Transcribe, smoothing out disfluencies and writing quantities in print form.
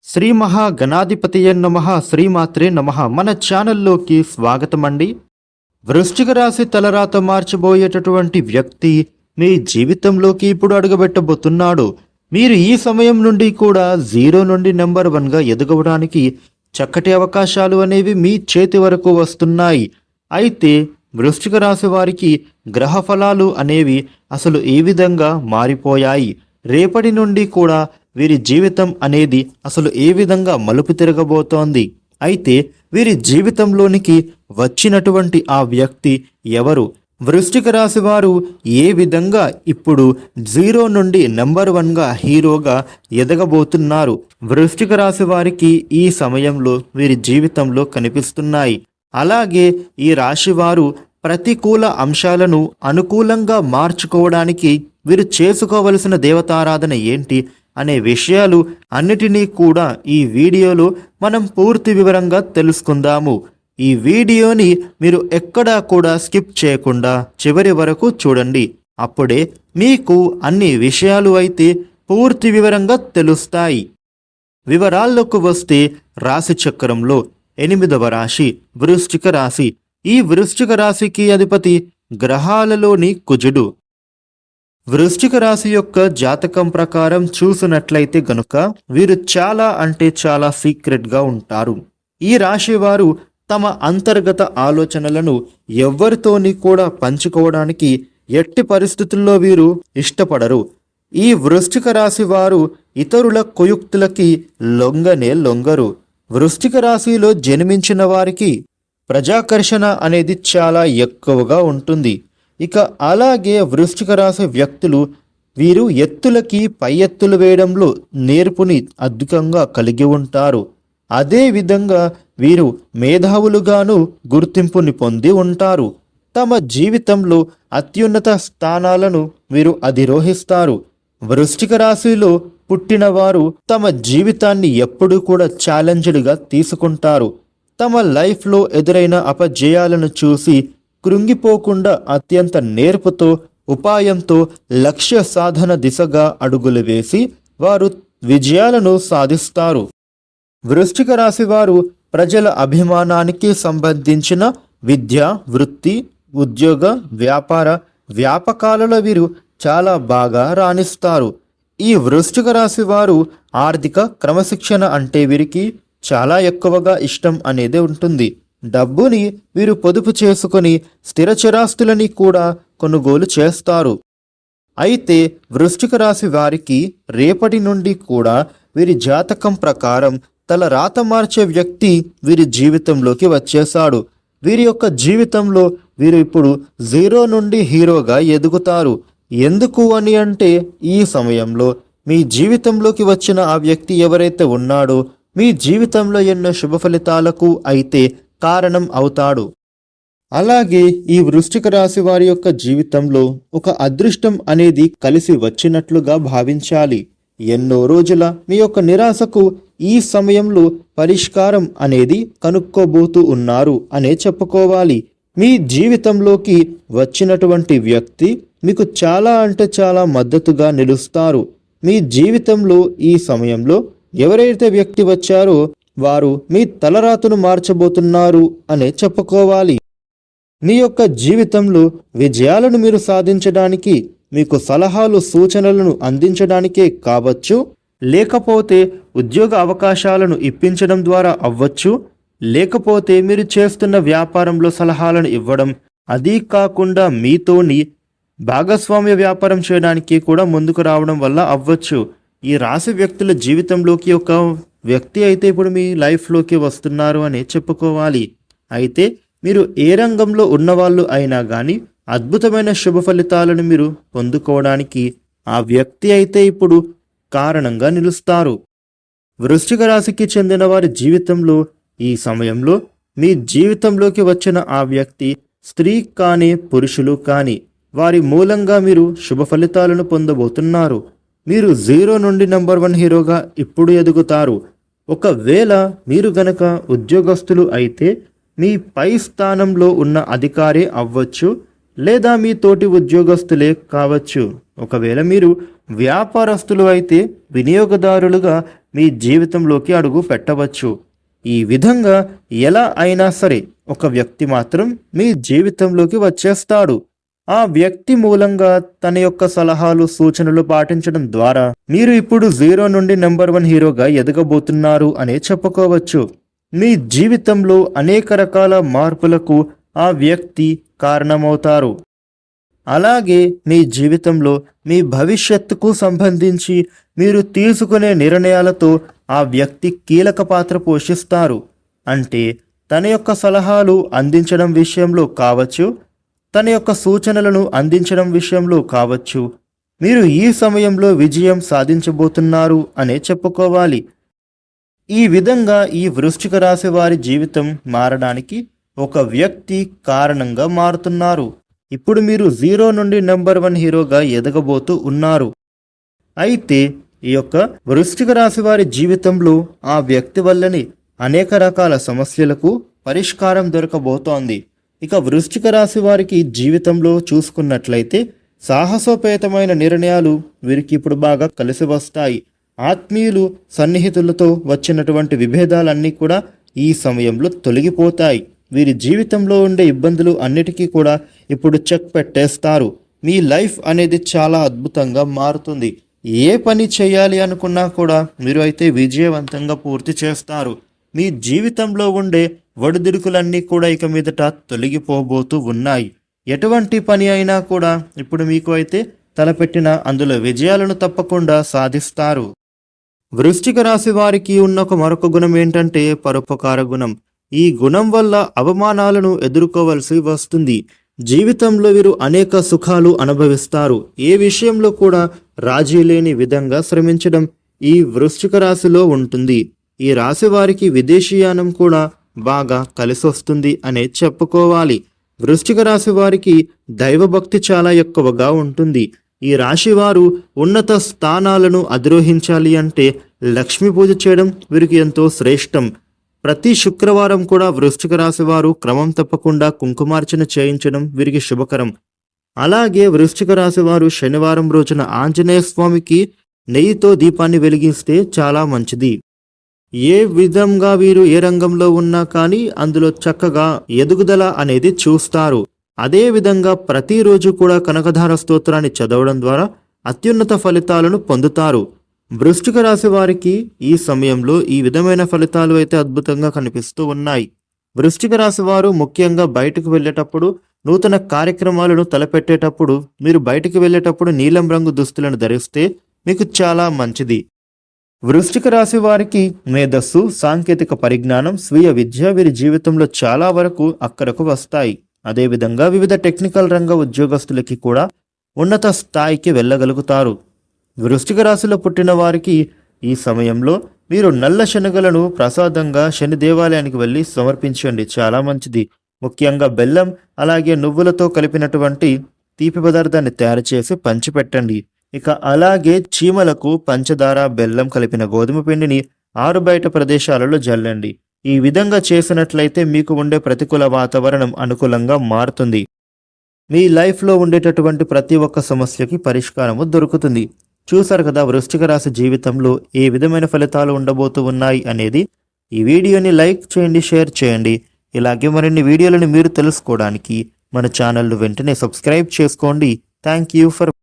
శ్రీ మహాగణాధిపతియే నమః శ్రీమాత్రే నమః. మన ఛానల్లోకి స్వాగతం అండి. వృశ్చిక రాశి తలరాత మార్చబోయేటటువంటి వ్యక్తి మీ జీవితంలోకి ఇప్పుడు అడుగుపెట్టబోతున్నాడు. మీరు ఈ సమయం నుండి కూడా 0 నుండి నెంబర్ 1గా ఎదగడానికి చక్కటి అవకాశాలు అనేవి మీ చేతి వరకు వస్తున్నాయి. అయితే వృశ్చిక రాశి వారికి గ్రహ ఫలాలు అనేవి అసలు ఏ విధంగా మారిపోయాయి, రేపటి నుండి కూడా వీరి జీవితం అనేది అసలు ఏ విధంగా మలుపు తిరగబోతోంది, అయితే వీరి జీవితంలోనికి వచ్చినటువంటి ఆ వ్యక్తి ఎవరు, వృశ్చిక రాశి వారు ఏ విధంగా ఇప్పుడు 0 నుండి నెంబర్ 1గా హీరోగా ఎదగబోతున్నారు, వృశ్చిక రాశి వారికి ఈ సమయంలో వీరి జీవితంలో కనిపిస్తున్నాయి. అలాగే ఈ రాశి వారు ప్రతికూల అంశాలను అనుకూలంగా మార్చుకోవడానికి వీరు చేసుకోవలసిన దేవతారాధన ఏంటి అనే విషయాలు అన్నిటినీ కూడా ఈ వీడియోలో మనం పూర్తి వివరంగా తెలుసుకుందాము. ఈ వీడియోని మీరు ఎక్కడా కూడా స్కిప్ చేయకుండా చివరి వరకు చూడండి. అప్పుడే మీకు అన్ని విషయాలు అయితే పూర్తి వివరంగా తెలుస్తాయి. వివరాల్లోకి వస్తే రాశి చక్రంలో 8వ రాశి వృశ్చిక రాశి. ఈ వృశ్చిక రాశికి అధిపతి గ్రహాలలోని కుజుడు. వృశ్చిక రాశి యొక్క జాతకం ప్రకారం చూసినట్లయితే గనుక వీరు చాలా అంటే చాలా సీక్రెట్గా ఉంటారు. ఈ రాశి వారు తమ అంతర్గత ఆలోచనలను ఎవ్వరితోని కూడా పంచుకోవడానికి ఎట్టి పరిస్థితుల్లో వీరు ఇష్టపడరు. ఈ వృశ్చిక రాశి వారు ఇతరుల కుయుక్తులకి లొంగరు. వృశ్చిక రాశిలో జన్మించిన వారికి ప్రజాకర్షణ అనేది చాలా ఎక్కువగా ఉంటుంది. ఇక అలాగే వృశ్చిక రాశి వ్యక్తులు వీరు ఎత్తులకి పై ఎత్తులు వేయడంలో నేర్పుని అద్భుతంగా కలిగి ఉంటారు. అదే విధంగా వీరు మేధావులుగాను గుర్తింపుని పొంది ఉంటారు. తమ జీవితంలో అత్యున్నత స్థానాలను వీరు అధిరోహిస్తారు. వృశ్చిక రాశిలో పుట్టిన వారు తమ జీవితాన్ని ఎప్పుడూ కూడా ఛాలెంజ్డ్గా తీసుకుంటారు. తమ లైఫ్లో ఎదురైన అపజయాలను చూసి కృంగిపోకుండా అత్యంత నేర్పుతో ఉపాయంతో లక్ష్య సాధన దిశగా అడుగులు వేసి వారు విజయాలను సాధిస్తారు. వృశ్చిక రాశి వారు ప్రజల అభిమానానికి సంబంధించిన విద్య, వృత్తి, ఉద్యోగ, వ్యాపకాలలో వీరు చాలా బాగా రాణిస్తారు. ఈ వృశ్చిక రాశి వారు ఆర్థిక క్రమశిక్షణ అంటే వీరికి చాలా ఎక్కువగా ఇష్టం అనేది ఉంటుంది. డబ్బుని వీరు పొదుపు చేసుకొని స్థిర చరాస్తులని కూడా కొనుగోలు చేస్తారు. అయితే వృశ్చిక రాశి వారికి రేపటి నుండి కూడా వీరి జాతకం ప్రకారం తల రాత మార్చే వ్యక్తి వీరి జీవితంలోకి వచ్చేశాడు. వీరి యొక్క జీవితంలో వీరు ఇప్పుడు 0 నుండి హీరోగా ఎదుగుతారు. ఎందుకు అని అంటే ఈ సమయంలో మీ జీవితంలోకి వచ్చిన ఆ వ్యక్తి ఎవరైతే ఉన్నాడో మీ జీవితంలో ఎన్నో శుభ ఫలితాలకు అయితే కారణం అవుతాడు. అలాగే ఈ వృశ్చిక రాశి వారి యొక్క జీవితంలో ఒక అదృష్టం అనేది కలిసి వచ్చినట్లుగా భావించాలి. ఎన్నో రోజుల మీ యొక్క నిరాశకు ఈ సమయంలో పరిష్కారం అనేది కనుక్కోబోతూ ఉన్నారు అనే చెప్పుకోవాలి. మీ జీవితంలోకి వచ్చినటువంటి వ్యక్తి మీకు చాలా అంటే చాలా మద్దతుగా నిలుస్తారు. మీ జీవితంలో ఈ సమయంలో ఎవరైతే వ్యక్తి వచ్చారో వారు మీ తలరాతను మార్చబోతున్నారు అనే చెప్పుకోవాలి. మీ యొక్క జీవితంలో విజయాలను మీరు సాధించడానికి మీకు సలహాలు సూచనలను అందించడానికే కావచ్చు, లేకపోతే ఉద్యోగ అవకాశాలను ఇప్పించడం ద్వారా అవ్వచ్చు, లేకపోతే మీరు చేస్తున్న వ్యాపారంలో సలహాలను ఇవ్వడం, అదీ కాకుండా మీతోని భాగస్వామ్య వ్యాపారం చేయడానికి కూడా ముందుకు రావడం వల్ల అవ్వచ్చు. ఈ రాశి వ్యక్తుల జీవితంలోకి ఒక వ్యక్తి అయితే ఇప్పుడు మీ లైఫ్లోకి వస్తున్నారు అని చెప్పుకోవాలి. అయితే మీరు ఏ రంగంలో ఉన్నవాళ్ళు అయినా కానీ అద్భుతమైన శుభ ఫలితాలను మీరు పొందుకోవడానికి ఆ వ్యక్తి అయితే ఇప్పుడు కారణంగా నిలుస్తారు. వృశ్చిక రాశికి చెందిన వారి జీవితంలో ఈ సమయంలో మీ జీవితంలోకి వచ్చిన ఆ వ్యక్తి స్త్రీ కానీ పురుషులు కానీ వారి మూలంగా మీరు శుభ ఫలితాలను పొందబోతున్నారు. మీరు 0 నుండి నెంబర్ 1 హీరోగా ఇప్పుడు ఎదుగుతారు. ఒకవేళ మీరు గనక ఉద్యోగస్తులు అయితే మీ పై స్థానంలో ఉన్న అధికారి అవ్వచ్చు, లేదా మీ తోటి ఉద్యోగస్తులే కావచ్చు. ఒకవేళ మీరు వ్యాపారస్తులు అయితే వినియోగదారులుగా మీ జీవితంలోకి అడుగు పెట్టవచ్చు. ఈ విధంగా ఎలా అయినా సరే ఒక వ్యక్తి మాత్రం మీ జీవితంలోకి వచ్చేస్తాడు. ఆ వ్యక్తి మూలంగా తన యొక్క సలహాలు సూచనలు పాటించడం ద్వారా మీరు ఇప్పుడు 0 నుండి నెంబర్ 1 హీరోగా ఎదగబోతున్నారు అనే చెప్పుకోవచ్చు. మీ జీవితంలో అనేక రకాల మార్పులకు ఆ వ్యక్తి కారణమవుతారు. అలాగే మీ జీవితంలో మీ భవిష్యత్తుకు సంబంధించి మీరు తీసుకునే నిర్ణయాలతో ఆ వ్యక్తి కీలక పాత్ర పోషిస్తారు. అంటే తన యొక్క సలహాలు అందించడం విషయంలో కావచ్చు, తన యొక్క సూచనలను అందించడం విషయంలో కావచ్చు, మీరు ఈ సమయంలో విజయం సాధించబోతున్నారు అనే చెప్పుకోవాలి. ఈ విధంగా ఈ వృశ్చిక రాశి వారి జీవితం మారడానికి ఒక వ్యక్తి కారణంగా మారుతున్నారు. ఇప్పుడు మీరు 0 నుండి నెంబర్ 1 హీరోగా ఎదగబోతూ ఉన్నారు. అయితే ఈ యొక్క వృశ్చిక రాశి వారి జీవితంలో ఆ వ్యక్తి వల్లని అనేక రకాల సమస్యలకు పరిష్కారం దొరకబోతోంది. ఇక వృశ్చిక రాశి వారికి జీవితంలో చూసుకున్నట్లయితే సాహసోపేతమైన నిర్ణయాలు వీరికి ఇప్పుడు బాగా కలిసి వస్తాయి. ఆత్మీయులు సన్నిహితులతో వచ్చినటువంటి విభేదాలన్నీ కూడా ఈ సమయంలో తొలగిపోతాయి. వీరి జీవితంలో ఉండే ఇబ్బందులు అన్నిటికీ కూడా ఇప్పుడు చెక్ పెట్టేస్తారు. మీ లైఫ్ అనేది చాలా అద్భుతంగా మారుతుంది. ఏ పని చేయాలి అనుకున్నా కూడా మీరు అయితే విజయవంతంగా పూర్తి చేస్తారు. మీ జీవితంలో ఉండే ఒడిదుడుకులన్నీ కూడా ఇక మీదట తొలగిపోబోతూ ఉన్నాయి. ఎటువంటి పని అయినా కూడా ఇప్పుడు మీకు అయితే తలపెట్టిన అందులో విజయాలను తప్పకుండా సాధిస్తారు. వృశ్చిక రాశి వారికి ఉన్న మరొక గుణం ఏంటంటే పరోపకార గుణం. ఈ గుణం వల్ల అవమానాలను ఎదుర్కోవలసి వస్తుంది. జీవితంలో వీరు అనేక సుఖాలు అనుభవిస్తారు. ఏ విషయంలో కూడా రాజీ లేని విధంగా శ్రమించడం ఈ వృశ్చిక రాశిలో ఉంటుంది. ఈ రాశి వారికి విదేశీయానం కూడా బాగా కలిసొస్తుంది అనే చెప్పుకోవాలి. వృశ్చిక రాశి వారికి దైవభక్తి చాలా ఎక్కువగా ఉంటుంది. ఈ రాశి వారు ఉన్నత స్థానాలను అధిరోహించాలి అంటే లక్ష్మీ పూజ చేయడం వీరికి ఎంతో శ్రేష్టం. ప్రతి శుక్రవారం కూడా వృశ్చిక రాశి వారు క్రమం తప్పకుండా కుంకుమార్చన చేయించడం వీరికి శుభకరం. అలాగే వృశ్చిక రాశి వారు శనివారం రోజున ఆంజనేయ స్వామికి నెయ్యితో దీపాన్ని వెలిగిస్తే చాలా మంచిది. ఏ విధంగా వీరు ఏ రంగంలో ఉన్నా కానీ అందులో చక్కగా ఎదుగుదల అనేది చూస్తారు. అదే విధంగా ప్రతిరోజు కూడా కనకధార స్తోత్రాన్ని చదవడం ద్వారా అత్యున్నత ఫలితాలను పొందుతారు. వృశ్చిక రాశి వారికి ఈ సమయంలో ఈ విధమైన ఫలితాలు అయితే అద్భుతంగా కనిపిస్తూ ఉన్నాయి. వృశ్చిక రాశి వారు ముఖ్యంగా బయటకు వెళ్ళేటప్పుడు, నూతన కార్యక్రమాలను తలపెట్టేటప్పుడు మీరు బయటకు వెళ్ళేటప్పుడు నీలం రంగు దుస్తులను ధరిస్తే మీకు చాలా మంచిది. వృశ్చిక రాశి వారికి మేధస్సు, సాంకేతిక పరిజ్ఞానం, స్వీయ విద్య వీరి జీవితంలో చాలా వరకు అక్కడకు వస్తాయి. అదేవిధంగా వివిధ టెక్నికల్ రంగ ఉద్యోగస్తులకి కూడా ఉన్నత స్థాయికి వెళ్ళగలుగుతారు. వృశ్చిక రాశిలో పుట్టిన వారికి ఈ సమయంలో మీరు నల్ల శనగలను ప్రసాదంగా శని దేవాలయానికి వెళ్ళి సమర్పించండి, చాలా మంచిది. ముఖ్యంగా బెల్లం అలాగే నువ్వులతో కలిపినటువంటి తీపి పదార్థాన్ని తయారు చేసి పంచిపెట్టండి. ఇక అలాగే చీమలకు పంచదార, బెల్లం కలిపిన గోధుమ పిండిని ఆరుబయట ప్రదేశాలలో జల్లండి. ఈ విధంగా చేసినట్లయితే మీకు ఉండే ప్రతికూల వాతావరణం అనుకూలంగా మారుతుంది. మీ లైఫ్లో ఉండేటటువంటి ప్రతి ఒక్క సమస్యకి పరిష్కారము దొరుకుతుంది. చూసారు కదా వృశ్చిక రాశి జీవితంలో ఏ విధమైన ఫలితాలు ఉండబోతూ ఉన్నాయి అనేది. ఈ వీడియోని లైక్ చేయండి, షేర్ చేయండి. ఇలాగే మరిన్ని వీడియోలను మీరు తెలుసుకోవడానికి మన ఛానల్ను వెంటనే సబ్స్క్రైబ్ చేసుకోండి. Thank you for